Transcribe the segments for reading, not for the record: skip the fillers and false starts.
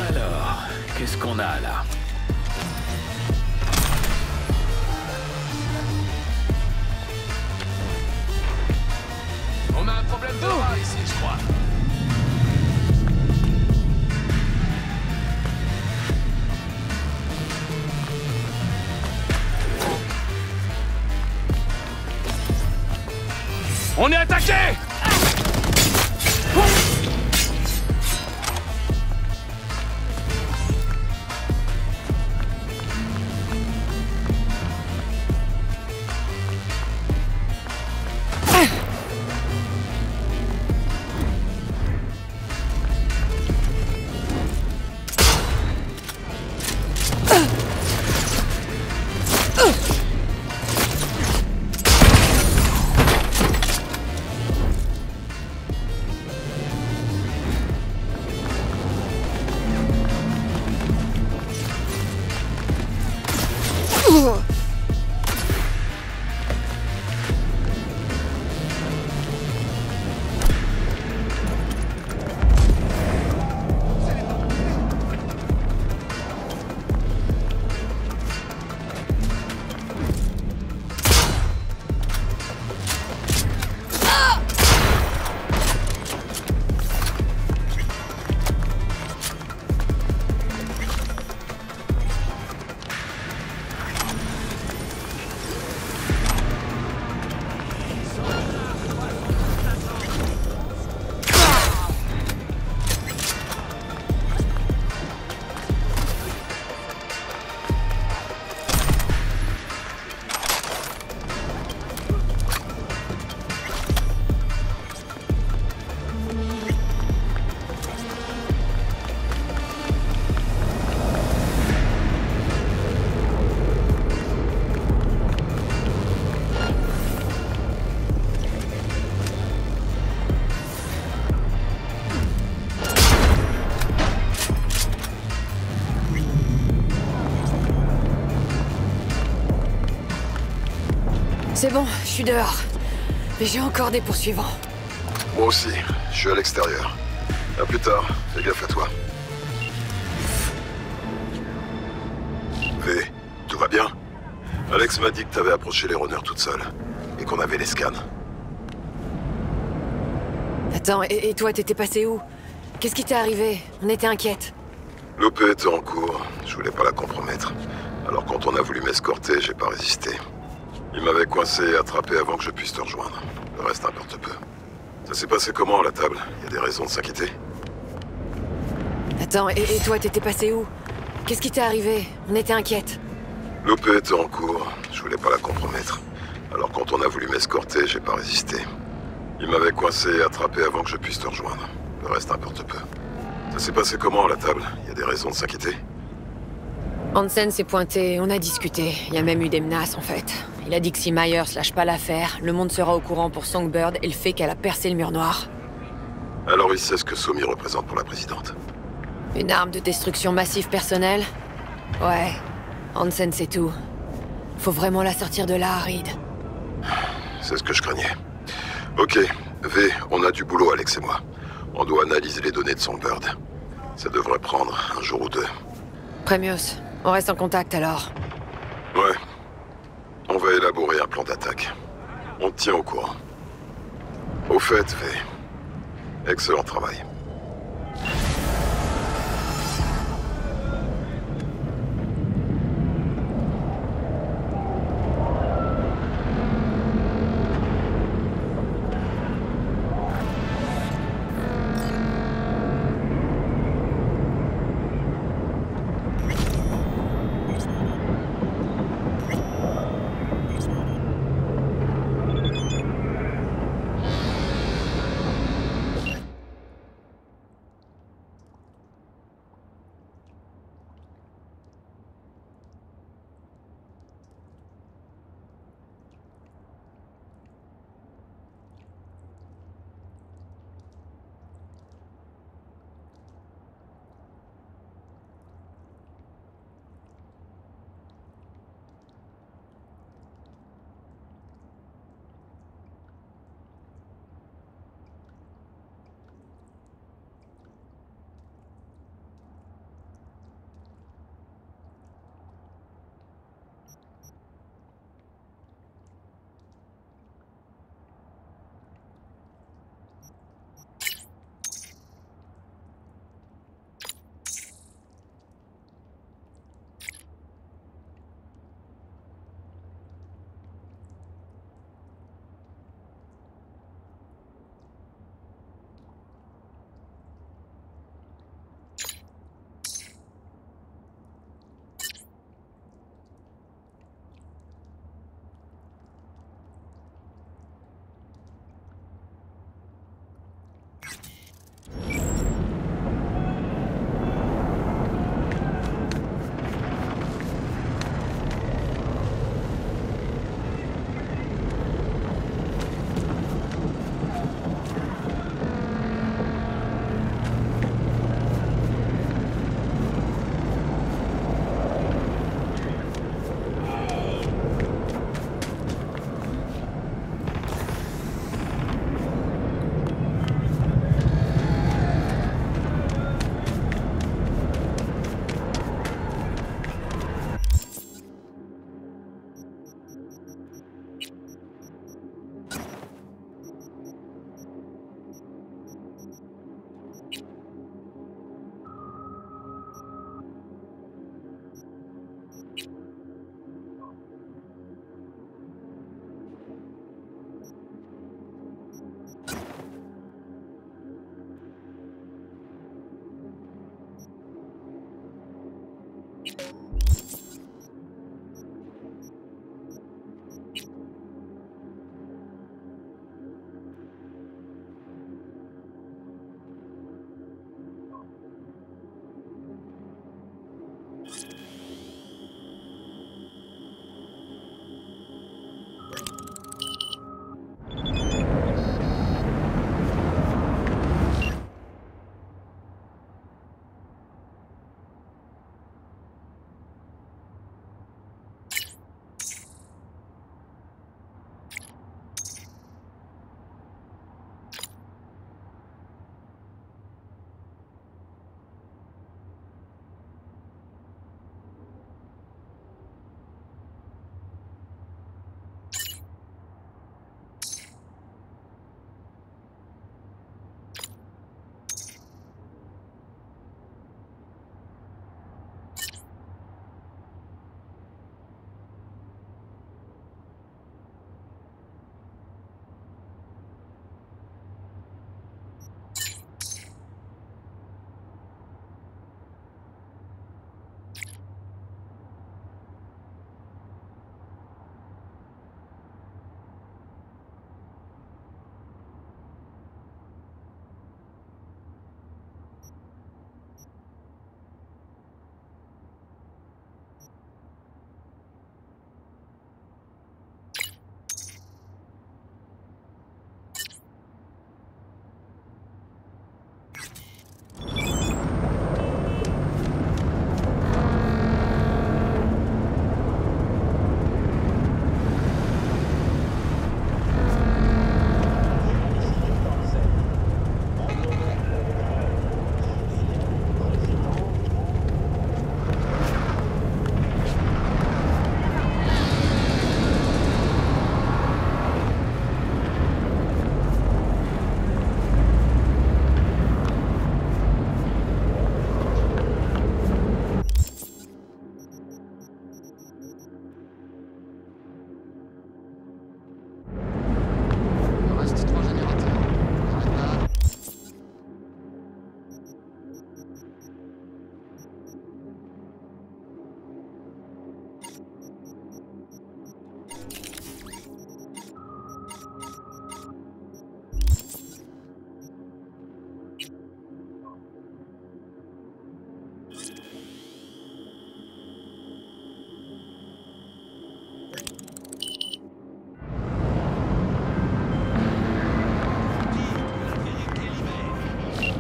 Alors, qu'est-ce qu'on a là? On a un problème de bras ici, je crois. On est attaqué! C'est bon, je suis dehors. Mais j'ai encore des poursuivants. Moi aussi, je suis à l'extérieur. À plus tard, fais gaffe à toi. V, tout va bien? Alex m'a dit que t'avais approché les runners toute seule. Et qu'on avait les scans. Attends, et toi, t'étais passé où? Qu'est-ce qui t'est arrivé? On était inquiètes. L'OP était en cours, je voulais pas la compromettre. Alors quand on a voulu m'escorter, j'ai pas résisté. Il m'avait coincé et attrapé avant que je puisse te rejoindre. Le reste importe peu. Ça s'est passé comment à la table? Il y a des raisons de s'inquiéter? Attends, et toi, t'étais passé où? Qu'est-ce qui t'est arrivé? On était inquiètes. L'OP était en cours, je voulais pas la compromettre. Alors quand on a voulu m'escorter, j'ai pas résisté. Il m'avait coincé et attrapé avant que je puisse te rejoindre. Le reste importe peu. Ça s'est passé comment à la table? Il y a des raisons de s'inquiéter? Hansen s'est pointé, on a discuté. Il y a même eu des menaces, en fait. Il a dit que si Myers lâche pas l'affaire, le monde sera au courant pour Songbird et le fait qu'elle a percé le mur noir. Alors il sait ce que Somi représente pour la présidente. Une arme de destruction massive personnelle? Ouais. Hansen, c'est tout. Faut vraiment la sortir de là, Reed. C'est ce que je craignais. Ok, V, on a du boulot, Alex et moi. On doit analyser les données de Songbird. Ça devrait prendre un jour ou deux. Premius, on reste en contact alors. Ouais. On va élaborer un plan d'attaque. On te tient au courant. Au fait, V, excellent travail.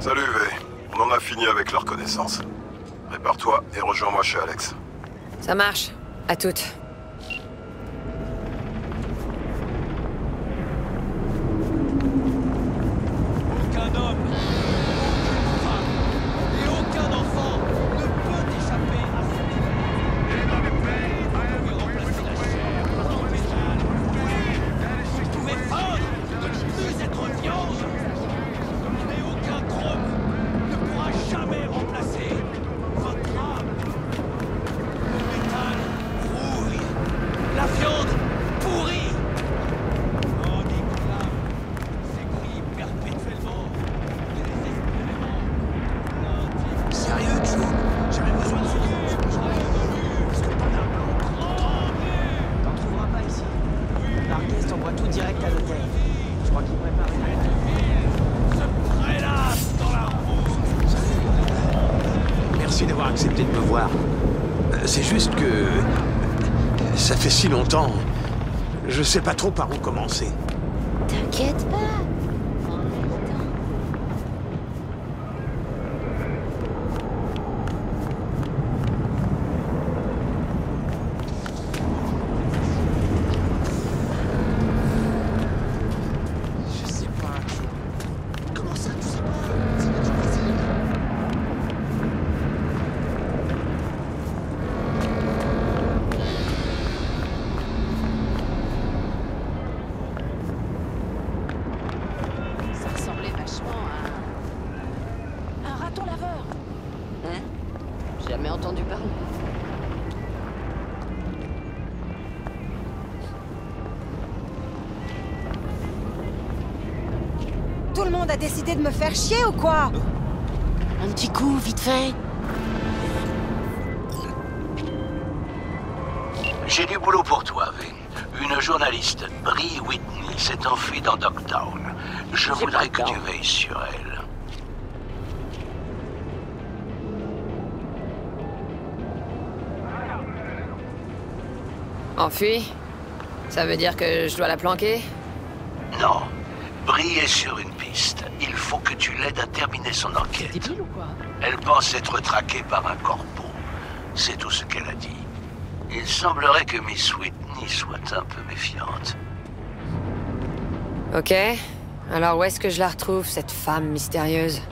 Salut V. On en a fini avec la reconnaissance. Prépare-toi et rejoins-moi chez Alex. Ça marche. À toutes. Aucun homme, aucune femme et aucun enfant ne peut échapper à cette Vous pouvez remplacer la chair par un métal. Vous pouvez feindre de ne plus être viande. Mais aucun chrome ne pourra jamais remplacer votre âme. Le métal rouille, la viande pourrit. Tandis que l'âme s'écrit perpétuellement désespérément. Sérieux, Joe? J'avais besoin de ce truc. Parce que pas d'un blanc. T'en trouveras pas ici. L'arguest envoie tout direct à l'hôtel. Je crois qu'il prépare une attaque. Se prélasse dans la roue. Merci d'avoir accepté de me voir. C'est juste que... ça fait si longtemps. Je sais pas trop par où commencer. T'inquiète pas. Je sais pas, Joe. Comment ça, tu sais pas? C'est pas du plaisir. Ça ressemblait vachement à un raton laveur. Hein? Jamais entendu parler. Tout le monde a décidé de me faire chier ou quoi? Un petit coup, vite fait. J'ai du boulot pour toi, V. Une journaliste, Bree Whitney, s'est enfuie dans Dogtown. Je voudrais que tu veilles sur elle. Enfui? Ça veut dire que je dois la planquer? Non. Bree est sur une piste. Il faut que tu l'aides à terminer son enquête. Débile ou quoi? Elle pense être traquée par un corpo. C'est tout ce qu'elle a dit. Il semblerait que Miss Whitney soit un peu méfiante. Ok. Alors où est-ce que je la retrouve, cette femme mystérieuse?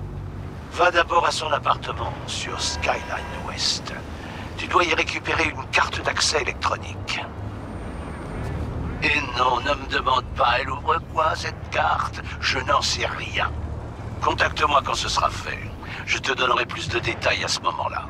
Va d'abord à son appartement, sur Skyline West. Tu dois y récupérer une carte d'accès électronique. Et non, ne me demande pas, elle ouvre quoi, cette carte? Je n'en sais rien. Contacte-moi quand ce sera fait. Je te donnerai plus de détails à ce moment-là.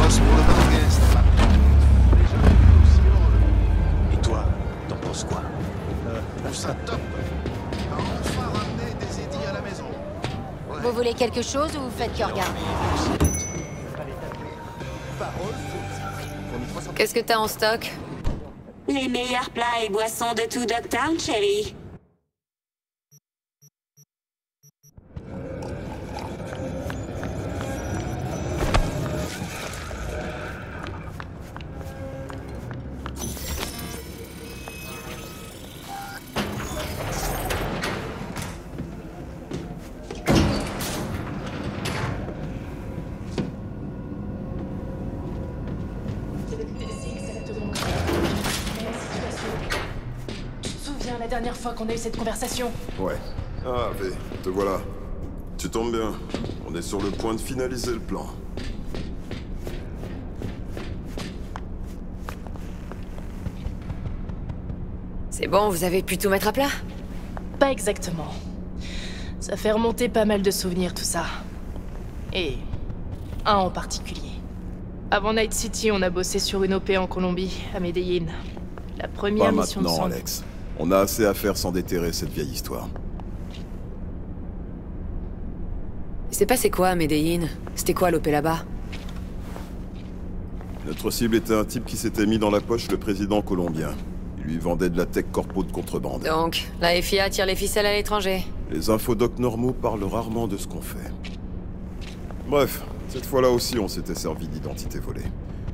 Chance pour le Vargas, Et toi, t'en penses quoi? je trouve ça top. On va enfin ramener des édits à la maison. Ouais. Vous voulez quelque chose ou vous faites que regarder? Qu'est-ce que t'as en stock? Les meilleurs plats et boissons de tout Dogtown, chérie. La dernière fois qu'on a eu cette conversation. Ouais. Ah, V, te voilà. Tu tombes bien. On est sur le point de finaliser le plan. C'est bon, vous avez pu tout mettre à plat? Pas exactement. Ça fait remonter pas mal de souvenirs, tout ça. Et un en particulier. Avant Night City, on a bossé sur une OP en Colombie, à Medellín. La première Pas mission de maintenant, sang. Alex. On a assez à faire sans déterrer cette vieille histoire. Il s'est passé quoi à Medellín? C'était quoi l'OP là-bas? Notre cible était un type qui s'était mis dans la poche le président colombien. Il lui vendait de la tech corpo de contrebande. Donc, la FIA tire les ficelles à l'étranger. Les infodocs normaux parlent rarement de ce qu'on fait. Bref, cette fois-là aussi on s'était servi d'identité volée.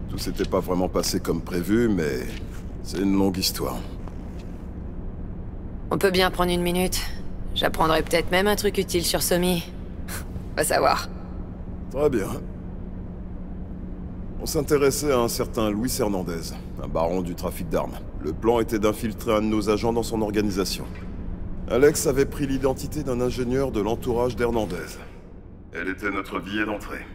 Tout s'était pas vraiment passé comme prévu, mais c'est une longue histoire. On peut bien prendre une minute. J'apprendrai peut-être même un truc utile sur Somi. Va savoir. Très bien. On s'intéressait à un certain Luis Hernandez, un baron du trafic d'armes. Le plan était d'infiltrer un de nos agents dans son organisation. Alex avait pris l'identité d'un ingénieur de l'entourage d'Hernandez. Elle était notre billet d'entrée.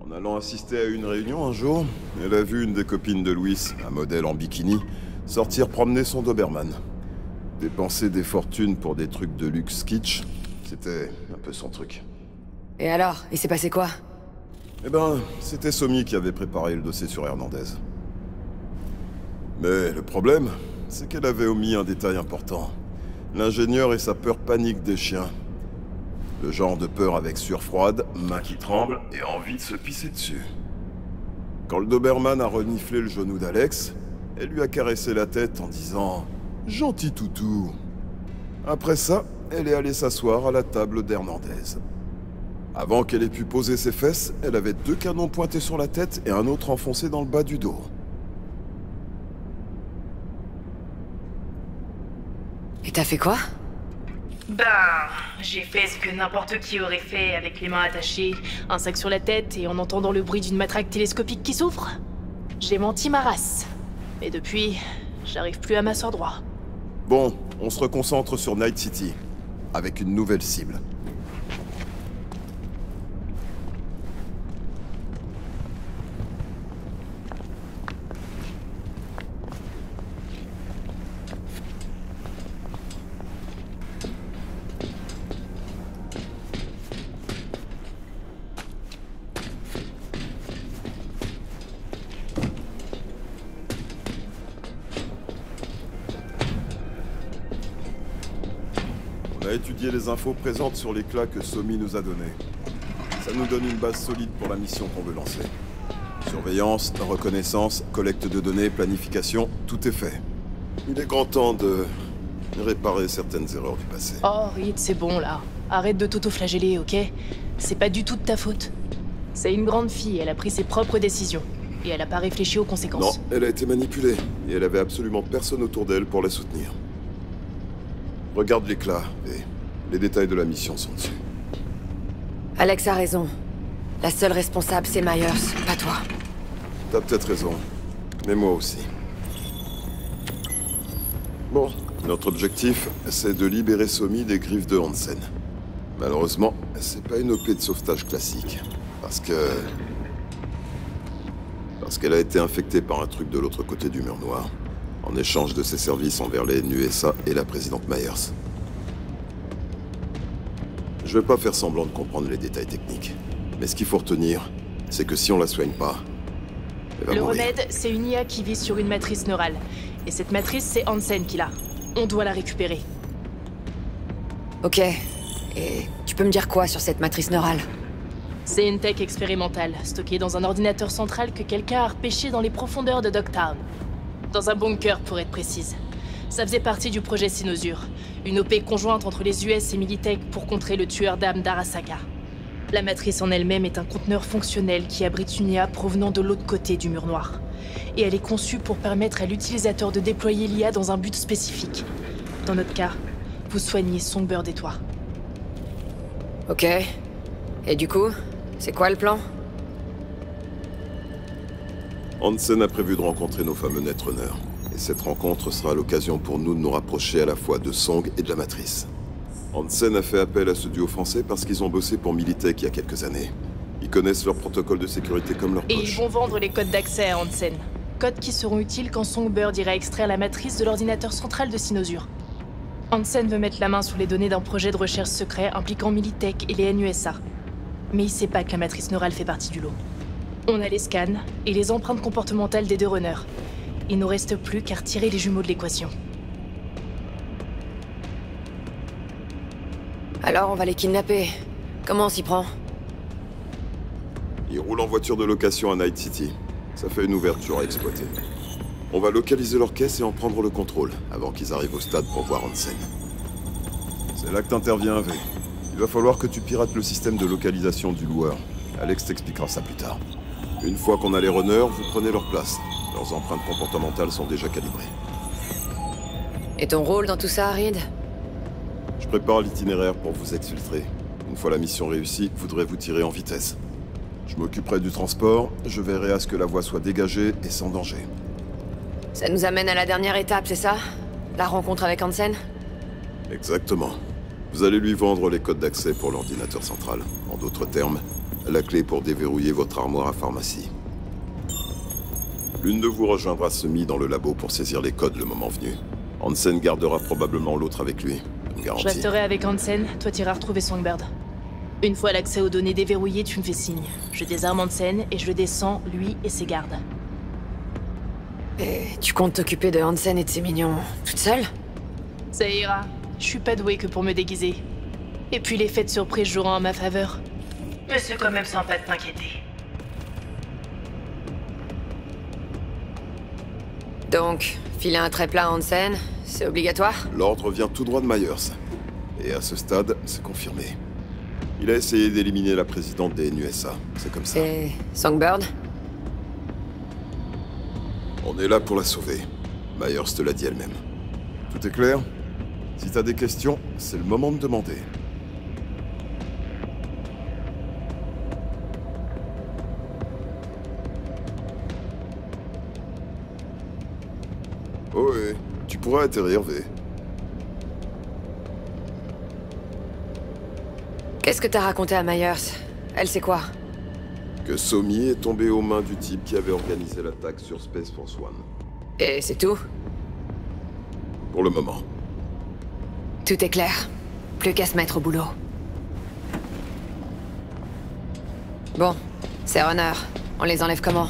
En allant assister à une réunion un jour, elle a vu une des copines de Luis, un modèle en bikini, sortir promener son Doberman. Dépenser des fortunes pour des trucs de luxe kitsch, c'était un peu son truc. Et alors, il s'est passé quoi? Eh ben, c'était Somi qui avait préparé le dossier sur Hernandez. Mais le problème, c'est qu'elle avait omis un détail important. L'ingénieur et sa peur panique des chiens. Le genre de peur avec sueur froide, main qui tremble et envie de se pisser dessus. Quand le Doberman a reniflé le genou d'Alex, elle lui a caressé la tête en disant « Gentil toutou ». Après ça, elle est allée s'asseoir à la table d'Hernandez. Avant qu'elle ait pu poser ses fesses, elle avait 2 canons pointés sur la tête et un autre enfoncé dans le bas du dos. Et t'as fait quoi? Ben, j'ai fait ce que n'importe qui aurait fait avec les mains attachées, un sac sur la tête et en entendant le bruit d'une matraque télescopique qui s'ouvre. J'ai menti ma race. Et depuis, j'arrive plus à m'asseoir droit. Bon, on se reconcentre sur Night City, avec une nouvelle cible. On a étudié les infos présentes sur l'éclat que Somi nous a donné. Ça nous donne une base solide pour la mission qu'on veut lancer. Surveillance, reconnaissance, collecte de données, planification, tout est fait. Il est grand temps de réparer certaines erreurs du passé. Oh, Reed, c'est bon là. Arrête de t'auto-flageller, ok? C'est pas du tout de ta faute. C'est une grande fille, elle a pris ses propres décisions. Et elle a pas réfléchi aux conséquences. Non, elle a été manipulée. Et elle avait absolument personne autour d'elle pour la soutenir. Regarde l'éclat, et les détails de la mission sont dessus. Alex a raison. La seule responsable, c'est Myers, pas toi. T'as peut-être raison, mais moi aussi. Bon, notre objectif, c'est de libérer Somi des griffes de Hansen. Malheureusement, c'est pas une OP de sauvetage classique, parce qu'elle a été infectée par un truc de l'autre côté du mur noir, en échange de ses services envers les NUSA et la présidente Myers. Je vais pas faire semblant de comprendre les détails techniques, mais ce qu'il faut retenir, c'est que si on la soigne pas, elle va Le mourir. remède, c'est une IA qui vit sur une matrice neurale. Et cette matrice, c'est Hansen qui l'a. On doit la récupérer. Ok. Et tu peux me dire quoi sur cette matrice neurale? C'est une tech expérimentale, stockée dans un ordinateur central que quelqu'un a repêché dans les profondeurs de Dogtown. Dans un bunker, pour être précise. Ça faisait partie du projet Sinosure, une OP conjointe entre les US et Militech pour contrer le tueur d'âmes d'Arasaka. La matrice en elle-même est un conteneur fonctionnel qui abrite une IA provenant de l'autre côté du mur noir. Et elle est conçue pour permettre à l'utilisateur de déployer l'IA dans un but spécifique. Dans notre cas, vous soignez Songbird et toi. Ok. Et du coup, c'est quoi le plan? Hansen a prévu de rencontrer nos fameux Netrunners. Et cette rencontre sera l'occasion pour nous de nous rapprocher à la fois de Song et de la Matrice. Hansen a fait appel à ce duo français parce qu'ils ont bossé pour Militech il y a quelques années. Ils connaissent leur protocole de sécurité comme leur poche. Et ils vont vendre les codes d'accès à Hansen. Codes qui seront utiles quand Songbird ira extraire la matrice de l'ordinateur central de Sinosure. Hansen veut mettre la main sur les données d'un projet de recherche secret impliquant Militech et les NUSA. Mais il sait pas que la matrice neurale fait partie du lot. On a les scans et les empreintes comportementales des deux runners. Il nous reste plus qu'à retirer les jumeaux de l'équation. Alors on va les kidnapper. Comment on s'y prend? Ils roulent en voiture de location à Night City. Ça fait une ouverture à exploiter. On va localiser leur caisse et en prendre le contrôle, avant qu'ils arrivent au stade pour voir Hansen. C'est là que t'interviens, V. Il va falloir que tu pirates le système de localisation du loueur. Alex t'expliquera ça plus tard. Une fois qu'on a les runners, vous prenez leur place. Leurs empreintes comportementales sont déjà calibrées. Et ton rôle dans tout ça, Reed? Je prépare l'itinéraire pour vous exfiltrer. Une fois la mission réussie, vous devrez vous tirer en vitesse. Je m'occuperai du transport, je verrai à ce que la voie soit dégagée et sans danger. Ça nous amène à la dernière étape, c'est ça? La rencontre avec Hansen? Exactement. Vous allez lui vendre les codes d'accès pour l'ordinateur central. En d'autres termes, la clé pour déverrouiller votre armoire à pharmacie. L'une de vous rejoindra Semi dans le labo pour saisir les codes le moment venu. Hansen gardera probablement l'autre avec lui. Je Garantie. resterai avec Hansen, toi t'iras retrouver Songbird. Une fois l'accès aux données déverrouillé, tu me fais signe. Je désarme Hansen et je le descends, lui et ses gardes. Et tu comptes t'occuper de Hansen et de ses mignons toute seule? Ça ira. Je suis pas douée que pour me déguiser. Et puis l'effet de surprise jouera en ma faveur. Mais c'est quand même sympa de t'inquiéter. Donc, filer un trait plat à Hansen, c'est obligatoire? L'ordre vient tout droit de Myers. Et à ce stade, c'est confirmé. Il a essayé d'éliminer la présidente des NUSA. C'est comme ça. Et Songbird? On est là pour la sauver. Myers te l'a dit elle-même. Tout est clair? Si t'as des questions, c'est le moment de demander. Oh ouais, tu pourras atterrir, V. Qu'est-ce que t'as raconté à Myers? Elle sait quoi? Que Somi est tombé aux mains du type qui avait organisé l'attaque sur Space Force One. Et c'est tout? Pour le moment. Tout est clair. Plus qu'à se mettre au boulot. Bon, ces runners, on les enlève comment?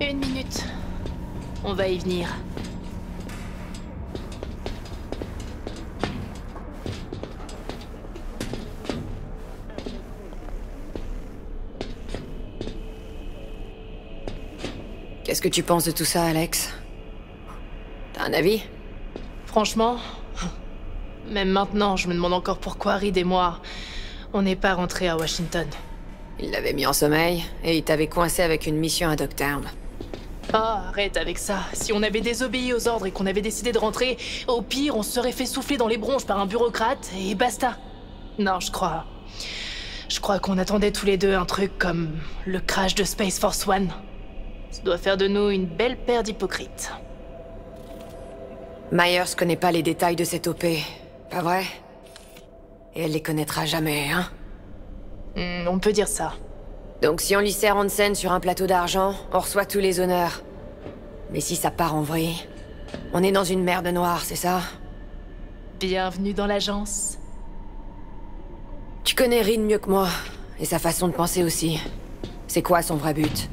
1 minute. On va y venir. Qu'est-ce que tu penses de tout ça, Alex? T'as un avis? Franchement, même maintenant, je me demande encore pourquoi Reed et moi, on n'est pas rentrés à Washington. Il l'avait mis en sommeil, et il t'avait coincé avec une mission à Dogtown. Ah, arrête avec ça. Si on avait désobéi aux ordres et qu'on avait décidé de rentrer, au pire, on se serait fait souffler dans les bronches par un bureaucrate, et basta. Non, je crois qu'on attendait tous les deux un truc comme le crash de Space Force One. Ça doit faire de nous une belle paire d'hypocrites. Myers connaît pas les détails de cette OP, pas vrai? Et elle les connaîtra jamais, hein? On peut dire ça. Donc si on lui sert Hansen sur un plateau d'argent, on reçoit tous les honneurs. Mais si ça part en vrille, on est dans une merde noire, c'est ça? Bienvenue dans l'agence. Tu connais Reed mieux que moi, et sa façon de penser aussi. C'est quoi son vrai but?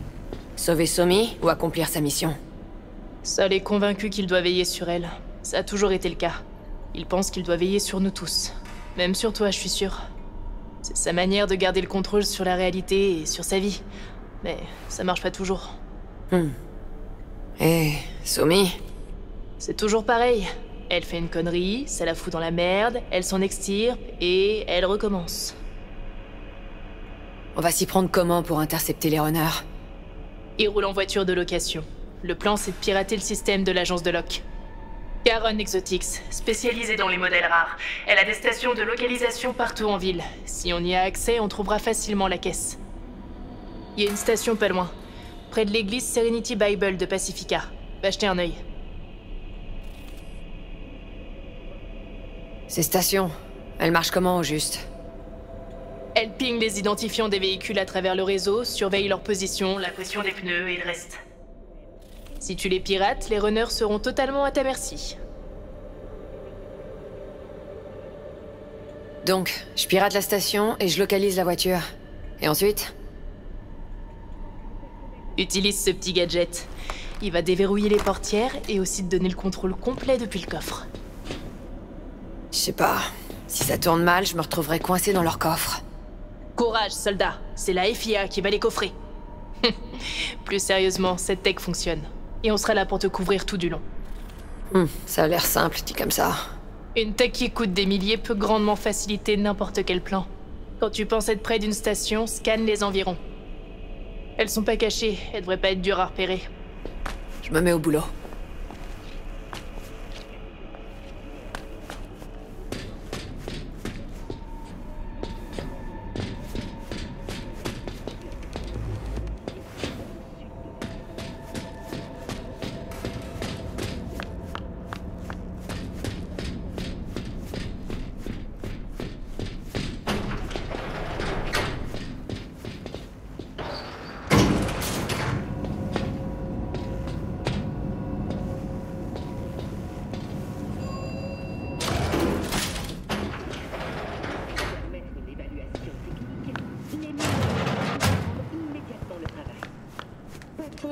Sauver Somi ou accomplir sa mission? Sol est convaincu qu'il doit veiller sur elle. Ça a toujours été le cas. Il pense qu'il doit veiller sur nous tous. Même sur toi, je suis sûre. C'est sa manière de garder le contrôle sur la réalité et sur sa vie. Mais ça marche pas toujours. Et Somi? C'est toujours pareil. Elle fait une connerie, ça la fout dans la merde, elle s'en extirpe et elle recommence. On va s'y prendre comment pour intercepter les runners? Il roule en voiture de location. Le plan, c'est de pirater le système de l'agence de Locke. Caron Exotics, spécialisée dans les modèles rares. Elle a des stations de localisation partout en ville. Si on y a accès, on trouvera facilement la caisse. Il y a une station pas loin, près de l'église Serenity Bible de Pacifica. Va jeter un œil. Ces stations, elles marchent comment au juste? Elle ping les identifiants des véhicules à travers le réseau, surveille leur position, la pression des pneus et le reste. Si tu les pirates, les runners seront totalement à ta merci. Donc, je pirate la station et je localise la voiture. Et ensuite? Utilise ce petit gadget. Il va déverrouiller les portières et aussi te donner le contrôle complet depuis le coffre. Je sais pas. Si ça tourne mal, je me retrouverai coincé dans leur coffre. Courage, soldat. C'est la FIA qui va les coffrer. Plus sérieusement, cette tech fonctionne. Et on sera là pour te couvrir tout du long. Ça a l'air simple, dit comme ça. Une tech qui coûte des milliers peut grandement faciliter n'importe quel plan. Quand tu penses être près d'une station, scanne les environs. Elles sont pas cachées, elles devraient pas être dures à repérer. Je me mets au boulot.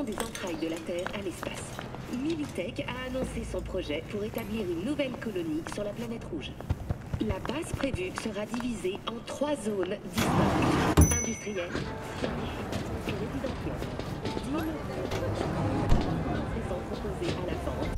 Des entrailles de la Terre à l'espace. Militech a annoncé son projet pour établir une nouvelle colonie sur la planète rouge. La base prévue sera divisée en 3 zones distinctes. Industrielles, scientifiques et résidentielles. 10 000 sont proposés à la vente.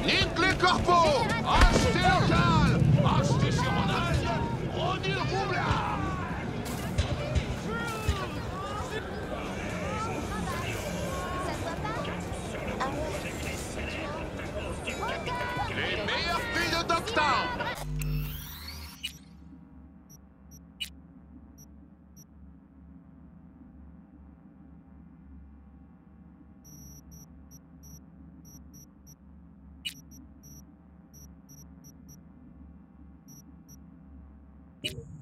Nique les corpos! Achetez local! Achetez sur Ronald! Rodi le roublard! Les meilleures filles de Dogtown! You